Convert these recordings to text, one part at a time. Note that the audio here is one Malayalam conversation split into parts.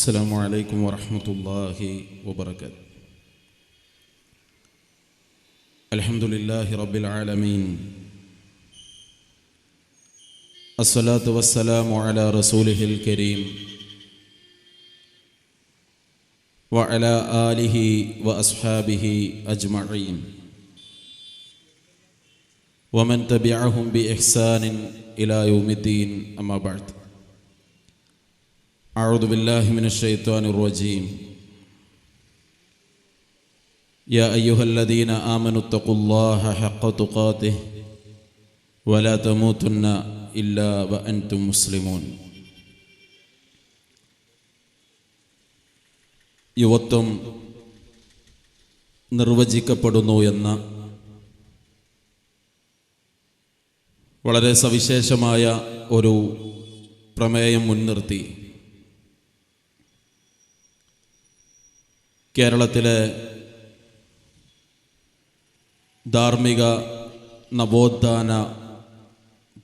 السلام عليكم ورحمة الله وبركاته. الحمد لله رب العالمين، الصلاة والسلام على رسوله الكريم وعلى آله وأصحابه أجمعين ومن تبعهم بإحسان إلى يوم الدين. أما بعد، أعوذ بالله من الشيطان الرجيم. يا أيها الذين آمنوا اتقوا الله حق تقاته ولا تموتن إلا وأنتم مسلمون. യുവത്വം നിർവചിക്കപ്പെടുന്നു എന്ന വളരെ സവിശേഷമായ ഒരു പ്രമേയം മുൻനിർത്തി കേരളത്തിലെ ധാർമ്മിക നവോത്ഥാന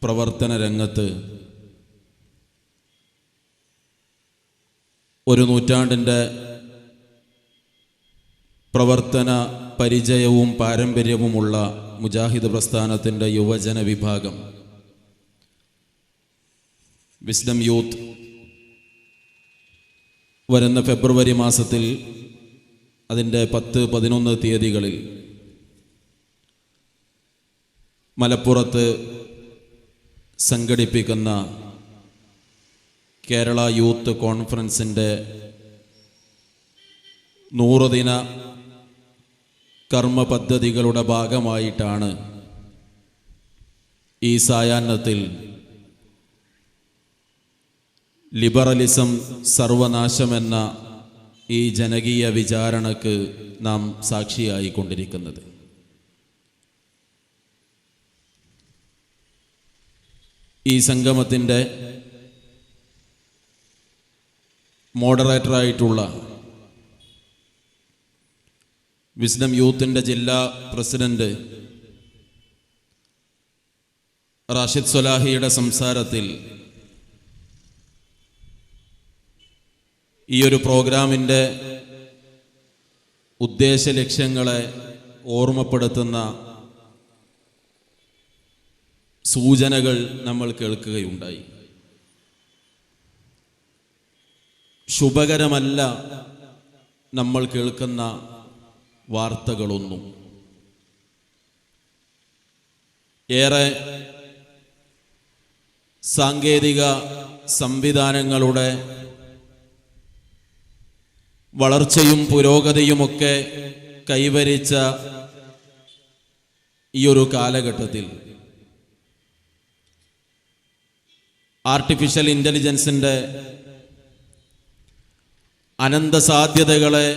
പ്രവർത്തന രംഗത്ത് ഒരു നൂറ്റാണ്ടിൻ്റെ പ്രവർത്തന പരിചയവും പാരമ്പര്യവുമുള്ള മുജാഹിദ് പ്രസ്ഥാനത്തിൻ്റെ യുവജന വിഭാഗം വിസ്ഡം യൂത്ത് വരുന്ന ഫെബ്രുവരി മാസത്തിൽ അതിൻ്റെ 10-11 തീയതികളിൽ മലപ്പുറത്ത് സംഘടിപ്പിക്കുന്ന കേരള യൂത്ത് കോൺഫറൻസിൻ്റെ 100 ദിന കർമ്മ പദ്ധതികളുടെ ഭാഗമായിട്ടാണ് ഈ സായാഹ്നത്തിൽ ലിബറലിസം സർവനാശമെന്ന ഈ ജനകീയ വിചാരണക്ക് നാം സാക്ഷിയായിക്കൊണ്ടിരിക്കുന്നത്. ഈ സംഗമത്തിൻ്റെ മോഡറേറ്ററായിട്ടുള്ള വിസ്ഡം യൂത്തിൻ്റെ ജില്ലാ പ്രസിഡന്റ് റാഷിദ് സ്വലാഹിയുടെ സംസാരത്തിൽ ഈ ഒരു പ്രോഗ്രാമിൻ്റെ ഉദ്ദേശ ലക്ഷ്യങ്ങളെ ഓർമ്മപ്പെടുത്തുന്ന സൂചനകൾ നമ്മൾ കേൾക്കുകയുണ്ടായി. ശുഭകരമല്ല നമ്മൾ കേൾക്കുന്ന വാർത്തകളൊന്നും. ഏറെ സാങ്കേതിക സംവിധാനങ്ങളുടെ വളർച്ചയും പുരോഗതിയുമൊക്കെ കൈവരിച്ച ഈ ഒരു കാലഘട്ടത്തിൽ ആർട്ടിഫിഷ്യൽ ഇൻ്റലിജൻസിൻ്റെ അനന്ത സാധ്യതകളെ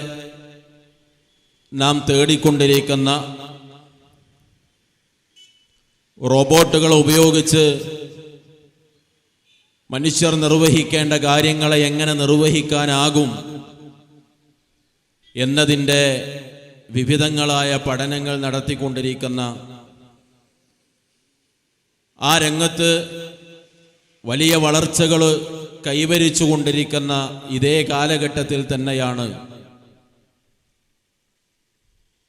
നാം തേടിക്കൊണ്ടിരിക്കുന്ന റോബോട്ടുകൾ ഉപയോഗിച്ച് മനുഷ്യർ നിർവഹിക്കേണ്ട കാര്യങ്ങളെ എങ്ങനെ നിർവഹിക്കാനാകും എന്നതിൻ്റെ വിവിധങ്ങളായ പഠനങ്ങൾ നടത്തിക്കൊണ്ടിരിക്കുന്ന ആ രംഗത്ത് വലിയ വളർച്ചകൾ കൈവരിച്ചു കൊണ്ടിരിക്കുന്ന ഇതേ കാലഘട്ടത്തിൽ തന്നെയാണ്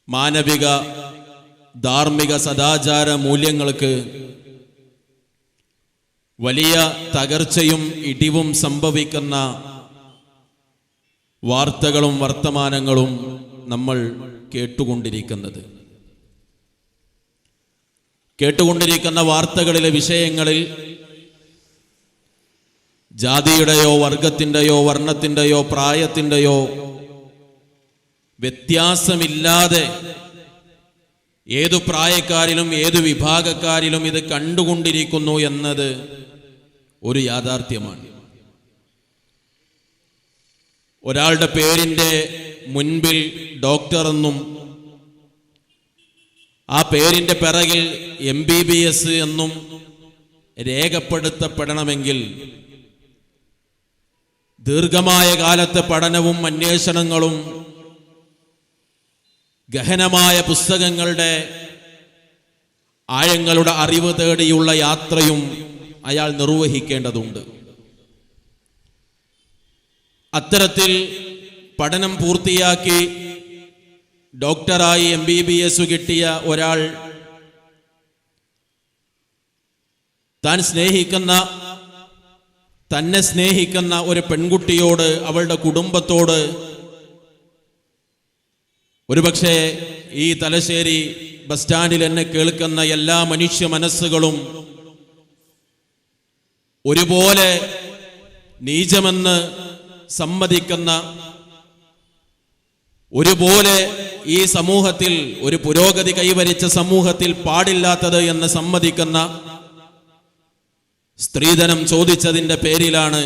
മാനവിക ധാർമ്മിക സദാചാര മൂല്യങ്ങൾക്ക് വലിയ തകർച്ചയും ഇടിവും സംഭവിക്കുന്ന വാർത്തകളും വർത്തമാനങ്ങളും നമ്മൾ കേട്ടുകൊണ്ടിരിക്കുന്ന വാർത്തകളിലെ വിഷയങ്ങളിൽ ജാതിയുടെയോ വർഗത്തിൻ്റെയോ വർണ്ണത്തിൻ്റെയോ പ്രായത്തിൻ്റെയോ വ്യത്യാസമില്ലാതെ ഏതു പ്രായക്കാരിലും ഏതു വിഭാഗക്കാരിലും ഇത് കണ്ടുകൊണ്ടിരിക്കുന്നു എന്നത് ഒരു യാഥാർത്ഥ്യമാണ്. ഒരാളുടെ പേരിൻ്റെ മുൻപിൽ ഡോക്ടർ എന്നും ആ പേരിൻ്റെ പിറകിൽ MBBS എന്നും രേഖപ്പെടുത്തപ്പെടണമെങ്കിൽ ദീർഘമായ കാലത്തെ പഠനവും അന്വേഷണങ്ങളും ഗഹനമായ പുസ്തകങ്ങളുടെ ആഴങ്ങളുടെ അറിവ് തേടിയുള്ള യാത്രയും അയാൾ നിർവഹിക്കേണ്ടതുണ്ട്. അത്തരത്തിൽ പഠനം പൂർത്തിയാക്കി ഡോക്ടറായി MBBS കിട്ടിയ ഒരാൾ തന്നെ സ്നേഹിക്കുന്ന ഒരു പെൺകുട്ടിയോട്, അവളുടെ കുടുംബത്തോട്, ഒരുപക്ഷെ ഈ തലശ്ശേരി ബസ് സ്റ്റാൻഡിൽ എന്നെ കേൾക്കുന്ന എല്ലാ മനുഷ്യ മനസ്സുകളും ഒരുപോലെ നീചമെന്ന് സമ്മതിക്കുന്ന, ഒരുപോലെ ഈ സമൂഹത്തിൽ, ഒരു പുരോഗതി കൈവരിച്ച സമൂഹത്തിൽ പാടില്ലാത്തത് എന്ന് സമ്മതിക്കുന്ന, സ്ത്രീധനം ചോദിച്ചതിൻ്റെ പേരിലാണ്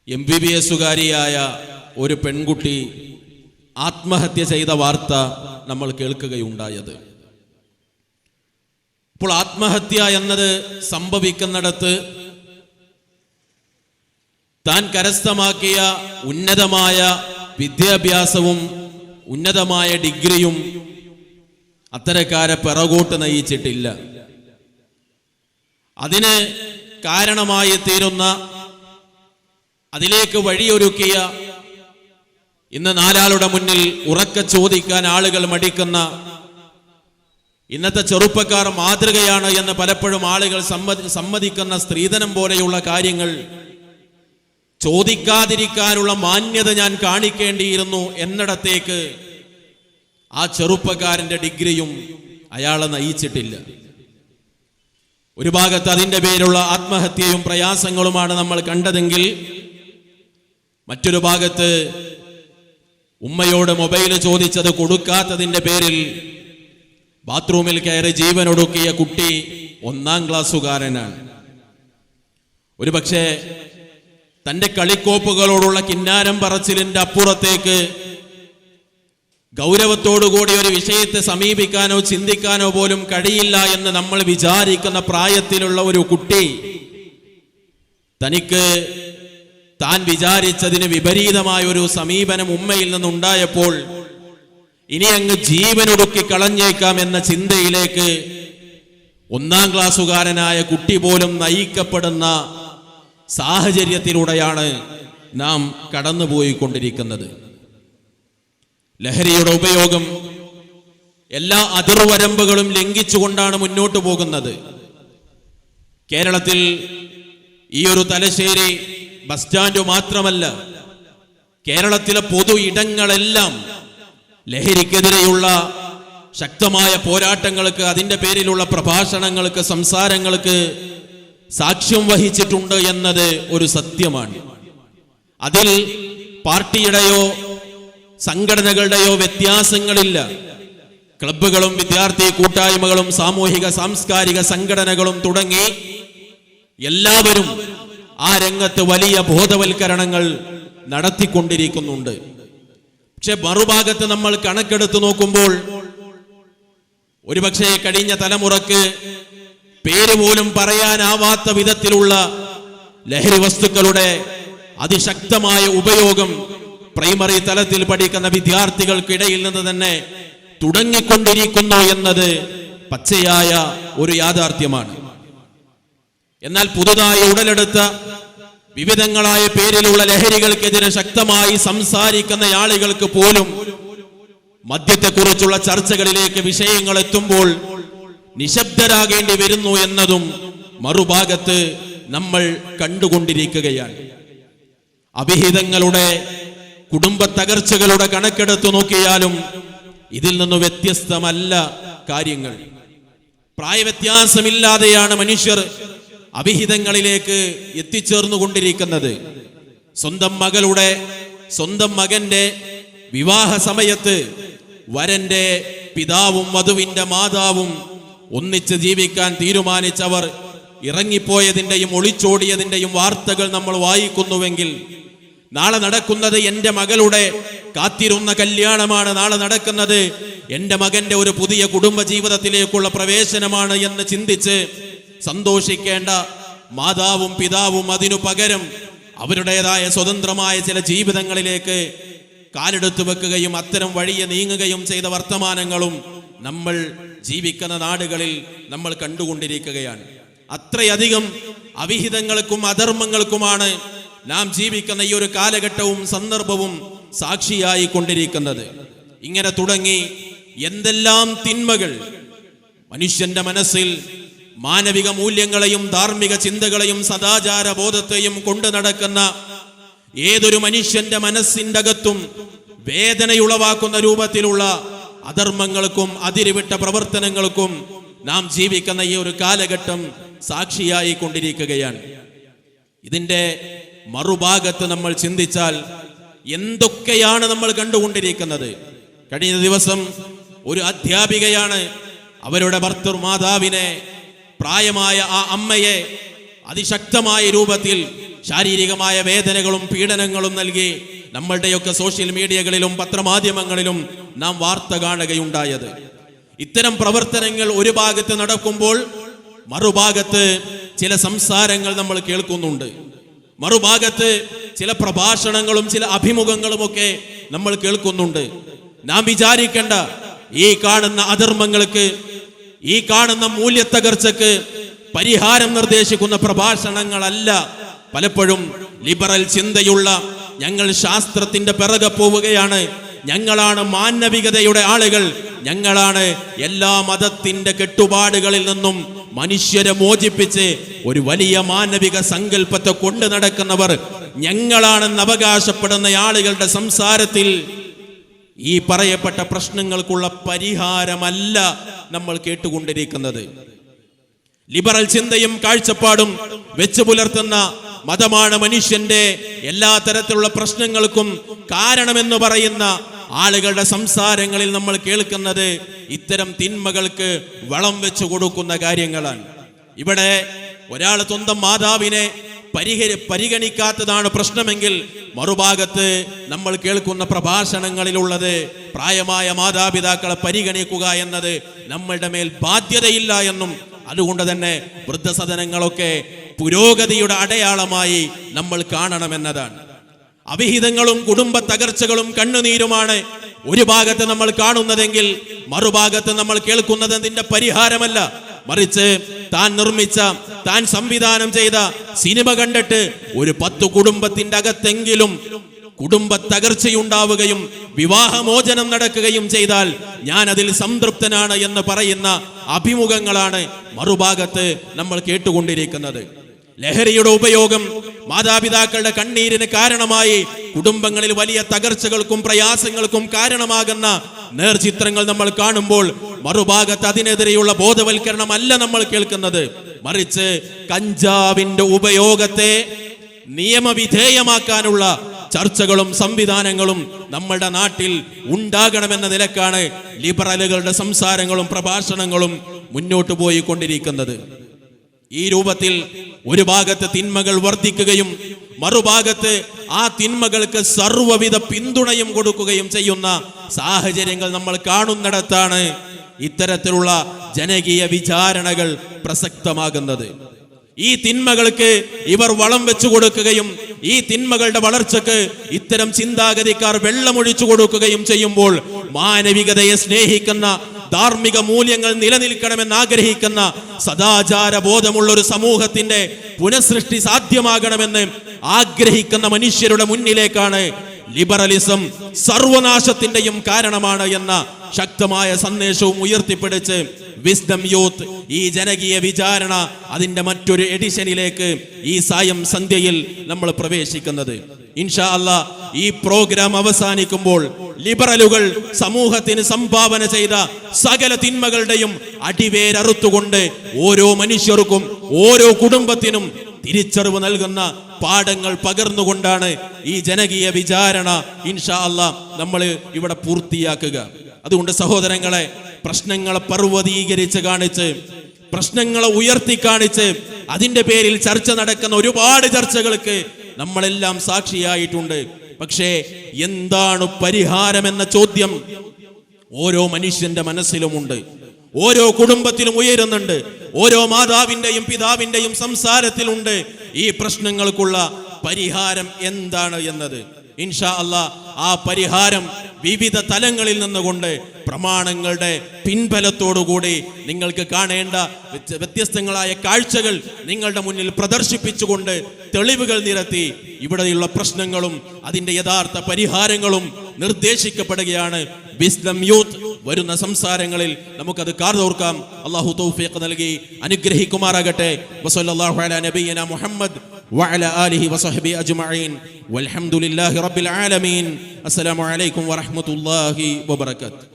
MBBSകാരിയായ ഒരു പെൺകുട്ടി ആത്മഹത്യ ചെയ്ത വാർത്ത നമ്മൾ കേൾക്കുകയുണ്ടായത്. അപ്പോൾ ആത്മഹത്യ എന്നത് സംഭവിക്കുന്നിടത്ത് താൻ കരസ്ഥമാക്കിയ ഉന്നതമായ വിദ്യാഭ്യാസവും ഉന്നതമായ ഡിഗ്രിയും അത്തരക്കാരെ പിറകോട്ട് നയിച്ചിട്ടില്ല. അതിന് കാരണമായി തീരുന്ന, അതിലേക്ക് വഴിയൊരുക്കിയ, ഇന്ന് നാലാളുടെ മുന്നിൽ ഉറക്കെ ചോദിക്കാൻ ആളുകൾ മടിക്കുന്ന, ഇന്നത്തെ ചെറുപ്പക്കാർ മാതൃകയാണ് എന്ന് പലപ്പോഴും ആളുകൾ സമ്മതിക്കുന്ന സ്ത്രീധനം പോലെയുള്ള കാര്യങ്ങൾ ചോദിക്കാതിരിക്കാനുള്ള മാന്യത ഞാൻ കാണിക്കേണ്ടിയിരുന്നു എന്നിടത്തേക്ക് ആ ചെറുപ്പക്കാരന്റെ ഡിഗ്രിയും അയാളെ നയിച്ചിട്ടില്ല. ഒരു ഭാഗത്ത് അതിൻ്റെ പേരുള്ള ആത്മഹത്യയും പ്രയാസങ്ങളുമാണ് നമ്മൾ കണ്ടതെങ്കിൽ, മറ്റൊരു ഭാഗത്ത് ഉമ്മയോട് മൊബൈൽ ചോദിച്ചത് കൊടുക്കാത്തതിൻ്റെ പേരിൽ ബാത്റൂമിൽ കയറി ജീവനൊടുക്കിയ കുട്ടി 1ാം ക്ലാസ്സുകാരനാണ്. ഒരു പക്ഷേ തൻ്റെ കളിക്കോപ്പുകളോടുള്ള കിന്നാരം പറച്ചിലിൻ്റെ അപ്പുറത്തേക്ക് ഗൗരവത്തോടുകൂടി ഒരു വിഷയത്തെ സമീപിക്കാനോ ചിന്തിക്കാനോ പോലും കഴിയില്ല എന്ന് നമ്മൾ വിചാരിക്കുന്ന പ്രായത്തിലുള്ള ഒരു കുട്ടി തനിക്ക് താൻ വിചാരിച്ചതിന് വിപരീതമായ ഒരു സമീപനം ഉമ്മയിൽ നിന്നുണ്ടായപ്പോൾ ഇനി അങ്ങ് ജീവനൊടുക്കി കളഞ്ഞേക്കാം എന്ന ചിന്തയിലേക്ക് 1ാം ക്ലാസ്സുകാരനായ കുട്ടി പോലും നയിക്കപ്പെടുന്ന സാഹചര്യത്തിലൂടെയാണ് നാം കടന്നുപോയിക്കൊണ്ടിരിക്കുന്നത്. ലഹരിയുടെ ഉപയോഗം എല്ലാ അതിർവരമ്പുകളും ലംഘിച്ചുകൊണ്ടാണ് മുന്നോട്ട് പോകുന്നത്. കേരളത്തിൽ ഈ ഒരു തലശ്ശേരി ബസ് സ്റ്റാൻഡ് മാത്രമല്ല, കേരളത്തിലെ പൊതു ഇടങ്ങളെല്ലാം ലഹരിക്കെതിരെയുള്ള ശക്തമായ പോരാട്ടങ്ങൾക്ക്, അതിൻ്റെ പേരിലുള്ള പ്രഭാഷണങ്ങൾക്ക്, സംസാരങ്ങൾക്ക് സാക്ഷ്യം വഹിച്ചിട്ടുണ്ട് എന്നത് ഒരു സത്യമാണ്. അതിൽ പാർട്ടിയുടെയോ സംഘടനകളുടെയോ വ്യത്യാസങ്ങളില്ല. ക്ലബ്ബുകളും വിദ്യാർത്ഥി കൂട്ടായ്മകളും സാമൂഹിക സാംസ്കാരിക സംഘടനകളും തുടങ്ങി എല്ലാവരും ആ രംഗത്ത് വലിയ ബോധവൽക്കരണങ്ങൾ നടത്തിക്കൊണ്ടിരിക്കുന്നുണ്ട്. പക്ഷെ മറുഭാഗത്ത് നമ്മൾ കണക്കെടുത്ത് നോക്കുമ്പോൾ ഒരുപക്ഷെ കഴിഞ്ഞ തലമുറക്ക് പേര് പോലും പറയാനാവാത്ത വിധത്തിലുള്ള ലഹരി വസ്തുക്കളുടെ അതിശക്തമായ ഉപയോഗം പ്രൈമറി തലത്തിൽ പഠിക്കുന്ന വിദ്യാർത്ഥികൾക്കിടയിൽ നിന്ന് തന്നെ തുടങ്ങിക്കൊണ്ടിരിക്കുന്നു എന്നത് പച്ചയായ ഒരു യാഥാർത്ഥ്യമാണ്. എന്നാൽ പുതുതായി ഉടലെടുത്ത വിവിധങ്ങളായ പേരിലുള്ള ലഹരികൾക്കെതിരെ ശക്തമായി സംസാരിക്കുന്ന ആളുകൾക്ക് പോലും മദ്യത്തെക്കുറിച്ചുള്ള ചർച്ചകളിലേക്ക് വിഷയങ്ങൾ എത്തുമ്പോൾ നിശബ്ദരാകേണ്ടി വരുന്നു എന്നതും മറുഭാഗത്ത് നമ്മൾ കണ്ടുകൊണ്ടിരിക്കുകയാണ്. അവിഹിതങ്ങളുടെ കുടുംബ തകർച്ചകളുടെ കണക്കെടുത്തു നോക്കിയാലും ഇതിൽ നിന്ന് വ്യത്യസ്തമല്ല കാര്യങ്ങൾ. പ്രായവ്യത്യാസമില്ലാതെയാണ് മനുഷ്യർ അവിഹിതങ്ങളിലേക്ക് എത്തിച്ചേർന്നുകൊണ്ടിരിക്കുന്നത്. സ്വന്തം മകന്റെ വിവാഹ സമയത്ത് വരന്റെ പിതാവും വധുവിന്റെ മാതാവും ഒന്നിച്ച് ജീവിക്കാൻ തീരുമാനിച്ചവർ ഇറങ്ങിപ്പോയതിൻ്റെയും ഒളിച്ചോടിയതിൻ്റെയും വാർത്തകൾ നമ്മൾ വായിക്കുന്നുവെങ്കിൽ, നാളെ നടക്കുന്നത് എൻ്റെ മകളുടെ കാത്തിരുന്ന കല്യാണമാണ്, നാളെ നടക്കുന്നത് എൻ്റെ മകന്റെ ഒരു പുതിയ കുടുംബ ജീവിതത്തിലേക്കുള്ള പ്രവേശനമാണ് എന്ന് ചിന്തിച്ച് സന്തോഷിക്കേണ്ട മാതാവും പിതാവും അതിനു പകരം അവരുടേതായ സ്വതന്ത്രമായ ചില ജീവിതങ്ങളിലേക്ക് കാലെടുത്തു വെക്കുകയും അത്തരം വഴിയെ നീങ്ങുകയും ചെയ്ത വർത്തമാനങ്ങളും നമ്മൾ ജീവിക്കുന്ന നാടുകളിൽ നമ്മൾ കണ്ടുകൊണ്ടിരിക്കുകയാണ്. അത്രയധികം അവിഹിതങ്ങൾക്കും അധർമ്മങ്ങൾക്കുമാണ് നാം ജീവിക്കുന്ന ഈ ഒരു കാലഘട്ടവും സന്ദർഭവും സാക്ഷിയായി കൊണ്ടിരിക്കുന്നത്. ഇങ്ങനെ തുടങ്ങി എന്തെല്ലാം തിന്മകൾ മനുഷ്യന്റെ മനസ്സിൽ മാനവിക മൂല്യങ്ങളെയും ധാർമ്മിക ചിന്തകളെയും സദാചാര ബോധത്തെയും കൊണ്ടു നടക്കുന്ന ഏതൊരു മനുഷ്യന്റെ മനസ്സിന്റെ അകത്തും വേദനയുളവാക്കുന്ന രൂപത്തിലുള്ള അധർമ്മങ്ങൾക്കും അതിരുവിട്ട പ്രവർത്തനങ്ങൾക്കും നാം ജീവിക്കുന്ന ഈ ഒരു കാലഘട്ടം സാക്ഷിയായി കൊണ്ടിരിക്കുകയാണ്. ഇതിന്റെ മറുഭാഗത്ത് നമ്മൾ ചിന്തിച്ചാൽ എന്തൊക്കെയാണ് നമ്മൾ കണ്ടുകൊണ്ടിരിക്കുന്നത്. കഴിഞ്ഞ ദിവസം ഒരു അധ്യാപികയാണ് അവരുടെ ഭർത്തൃമാതാവിനെ, പ്രായമായ ആ അമ്മയെ അതിശക്തമായ രൂപത്തിൽ ശാരീരികമായ വേദനകളും പീഡനങ്ങളും നൽകി നമ്മളുടെയൊക്കെ സോഷ്യൽ മീഡിയകളിലും പത്രമാധ്യമങ്ങളിലും നാം വാർത്ത കാണുകയുണ്ടായത്. ഇത്തരം പ്രവർത്തനങ്ങൾ ഒരു ഭാഗത്ത് നടക്കുമ്പോൾ മറുഭാഗത്ത് ചില സംസാരങ്ങൾ നമ്മൾ കേൾക്കുന്നുണ്ട്. മറുഭാഗത്ത് ചില പ്രഭാഷണങ്ങളും ചില അഭിമുഖങ്ങളുമൊക്കെ നമ്മൾ കേൾക്കുന്നുണ്ട്. നാം വിചാരിക്കേണ്ട ഈ കാണുന്ന അധർമ്മങ്ങൾക്ക്, ഈ കാണുന്ന മൂല്യത്തകർച്ചക്ക് പരിഹാരം നിർദ്ദേശിക്കുന്ന പ്രഭാഷണങ്ങളല്ല പലപ്പോഴും ലിബറൽ ചിന്തയുള്ള ഞങ്ങൾ ശാസ്ത്രത്തിന്റെ പിറകെ പോവുകയാണ്, ഞങ്ങളാണ് മാനവികതയുടെ ആളുകൾ, ഞങ്ങളാണ് എല്ലാ മതത്തിന്റെ കെട്ടുപാടുകളിൽ നിന്നും മനുഷ്യരെ മോചിപ്പിച്ച് ഒരു വലിയ മാനവിക സങ്കല്പത്തെ കൊണ്ടു നടക്കുന്നവർ ഞങ്ങളാണെന്ന് അവകാശപ്പെടുന്ന ആളുകളുടെ സംസാരത്തിൽ ഈ പറയപ്പെട്ട പ്രശ്നങ്ങൾക്കുള്ള പരിഹാരമല്ല നമ്മൾ കേട്ടുകൊണ്ടിരിക്കുന്നത്. ലിബറൽ ചിന്തയും കാഴ്ചപ്പാടും വെച്ചു പുലർത്തുന്ന മതമാണ് മനുഷ്യന്റെ എല്ലാ തരത്തിലുള്ള പ്രശ്നങ്ങൾക്കും കാരണമെന്ന് പറയുന്ന ആളുകളുടെ സംസാരങ്ങളിൽ നമ്മൾ കേൾക്കുന്നത് ഇത്തരം തിന്മകൾക്ക് വളം വെച്ചു കൊടുക്കുന്ന കാര്യങ്ങളാണ്. ഇവിടെ ഒരാൾ സ്വന്തം മാതാവിനെ പരിഗണിക്കാത്തതാണ് പ്രശ്നമെങ്കിൽ മറുഭാഗത്ത് നമ്മൾ കേൾക്കുന്ന പ്രഭാഷണങ്ങളിലുള്ളത് പ്രായമായ മാതാപിതാക്കളെ പരിഗണിക്കുക എന്നത് നമ്മളുടെ മേൽ ബാധ്യതയില്ല എന്നും, അതുകൊണ്ട് തന്നെ വൃദ്ധസദനങ്ങളൊക്കെ പുരോഗതിയുടെ അടയാളമായി നമ്മൾ കാണണമെന്നതാണ്. അവിഹിതങ്ങളും കുടുംബ തകർച്ചകളും കണ്ണുനീരുമാണ് ഒരു ഭാഗത്ത് നമ്മൾ കാണുന്നതെങ്കിൽ മറുഭാഗത്ത് നമ്മൾ കേൾക്കുന്നത് അതിന്റെ പരിഹാരമല്ല, മറിച്ച് താൻ നിർമ്മിച്ച, താൻ സംവിധാനം ചെയ്ത സിനിമ കണ്ടിട്ട് ഒരു 10 കുടുംബത്തിന്റെ അകത്തെങ്കിലും കുടുംബ തകർച്ചയുണ്ടാവുകയും വിവാഹമോചനം നടക്കുകയും ചെയ്താൽ ഞാൻ അതിൽ സംതൃപ്തനാണ് എന്ന് പറയുന്ന അഭിമുഖങ്ങളാണ് മറുഭാഗത്ത് നമ്മൾ കേട്ടുകൊണ്ടിരിക്കുന്നത്. ലഹരിയുടെ ഉപയോഗം മാതാപിതാക്കളുടെ കണ്ണീരിന് കാരണമായി കുടുംബങ്ങളിൽ വലിയ തകർച്ചകൾക്കും പ്രയാസങ്ങൾക്കും കാരണമാകുന്ന നേർചിത്രങ്ങൾ നമ്മൾ കാണുമ്പോൾ മറുഭാഗത്ത് അതിനെതിരെയുള്ള ബോധവൽക്കരണമല്ല നമ്മൾ കേൾക്കുന്നത്, മറിച്ച് കഞ്ചാവിന്റെ ഉപയോഗത്തെ നിയമവിധേയമാക്കാനുള്ള ചർച്ചകളും സംവിധാനങ്ങളും നമ്മളുടെ നാട്ടിൽ ഉണ്ടാകണമെന്ന നിലക്കാണ് ലിബറലുകളുടെ സംസാരങ്ങളും പ്രഭാഷണങ്ങളും മുന്നോട്ട് പോയിക്കൊണ്ടിരിക്കുന്നത്. ഈ രൂപത്തിൽ ഒരു ഭാഗത്ത് തിന്മകൾ വർദ്ധിക്കുകയും മറുഭാഗത്ത് ആ തിന്മകൾക്ക് സർവ്വവിധ പിന്തുണയും കൊടുക്കുകയും ചെയ്യുന്ന സാഹചര്യങ്ങൾ നമ്മൾ കാണുന്നിടത്താണ് ഇത്തരത്തിലുള്ള ജനകീയ വിചാരണകൾ പ്രസക്തമാകുന്നത്. ഈ തിന്മകൾക്ക് ഇവർ വളം വെച്ചു കൊടുക്കുകയും ഈ തിന്മകളുടെ വളർച്ചക്ക് ഇത്തരം ചിന്താഗതിക്കാർ വെള്ളമൊഴിച്ചു കൊടുക്കുകയും ചെയ്യുമ്പോൾ മാനവികതയെ സ്നേഹിക്കുന്ന, ധാർമ്മിക മൂല്യങ്ങൾ നിലനിൽക്കണമെന്ന് ആഗ്രഹിക്കുന്ന, സദാചാര ബോധമുള്ള ഒരു സമൂഹത്തിന്റെ പുനഃസൃഷ്ടി സാധ്യമാകണമെന്ന് ആഗ്രഹിക്കുന്ന മനുഷ്യരുടെ മുന്നിലേക്കാണ് ലിബറലിസം സർവനാശത്തിന്റെയും കാരണമാണ് എന്ന ശക്തമായ സന്ദേശവും ഉയർത്തിപ്പിടിച്ച് വിസ്ഡം യൂത്ത് ഈ ജനകീയ വിചാരണ അതിന്റെ മറ്റൊരു എഡിഷനിലേക്ക് ഈ സായം സന്ധ്യയിൽ നമ്മൾ പ്രവേശിക്കുന്നത്. ഇൻഷാ അല്ലാഹ് ഈ പ്രോഗ്രാം അവസാനിക്കുമ്പോൾ ലിബറലുകൾ സമൂഹത്തിന് സംഭാവന ചെയ്ത സകല തിന്മകളുടെയും അടിവേരറുത്തുകൊണ്ട് ഓരോ മനുഷ്യർക്കും ഓരോ കുടുംബത്തിനും തിരിച്ചറിവ് നൽകുന്ന പാഠങ്ങൾ പകർന്നുകൊണ്ടാണ് ഈ ജനകീയ വിചാരണ ഇൻഷാ അല്ലാഹ് നമ്മൾ ഇവിടെ പൂർത്തിയാക്കുക. അതുകൊണ്ട് സഹോദരങ്ങളെ, പ്രശ്നങ്ങളെ പർവ്വതീകരിച്ച് കാണിച്ച്, പ്രശ്നങ്ങളെ ഉയർത്തി കാണിച്ച് അതിന്റെ പേരിൽ ചർച്ച നടക്കുന്ന ഒരുപാട് ചർച്ചകൾക്ക് നമ്മളെല്ലാം സാക്ഷിയായിട്ടുണ്ട്. പക്ഷേ എന്താണ് പരിഹാരമെന്ന ചോദ്യം ഓരോ മനുഷ്യന്റെ മനസ്സിലുമുണ്ട്, ഓരോ കുടുംബത്തിലും ഉയരുന്നുണ്ട്, ഓരോ മാതാവിന്റെയും പിതാവിന്റെയും സംസാരത്തിലുണ്ട്. ഈ പ്രശ്നങ്ങൾക്കുള്ള പരിഹാരം എന്താണ് എന്നത് ഇൻഷാ അല്ലാഹ് ആ പരിഹാരം വിവിധ തലങ്ങളിൽ നിന്നുകൊണ്ട് പ്രമാണങ്ങളുടെ പിൻബലത്തോടുകൂടി നിങ്ങൾക്ക് കാണേണ്ട വ്യത്യസ്തങ്ങളായ കാഴ്ചകൾ നിങ്ങളുടെ മുന്നിൽ പ്രദർശിപ്പിച്ചുകൊണ്ട് തെളിവുകൾ നിരത്തി ഇവിടെയുള്ള പ്രശ്നങ്ങളും അതിന്റെ യഥാർത്ഥ പരിഹാരങ്ങളും നിർദ്ദേശിക്കപ്പെടുകയാണ്. വിസ്ഡം യൂത്ത് വരുന്ന സംസാരങ്ങളിൽ നമുക്കത് കാതോർക്കാം. അല്ലാഹു തൗഫീഖ് നൽകി അനുഗ്രഹിക്കുമാറാകട്ടെ. വസല്ലല്ലാഹു അലാ നബിയിന മുഹമ്മദ് വഅലാ ആലിഹി വസഹ്ബിഹി അജ്മഈൻ വൽഹംദുലില്ലാഹി റബ്ബിൽ ആലമീൻ. അസ്സലാമു അലൈക്കും വറഹ്മത്തുള്ളാഹി വബറകാതുഹു.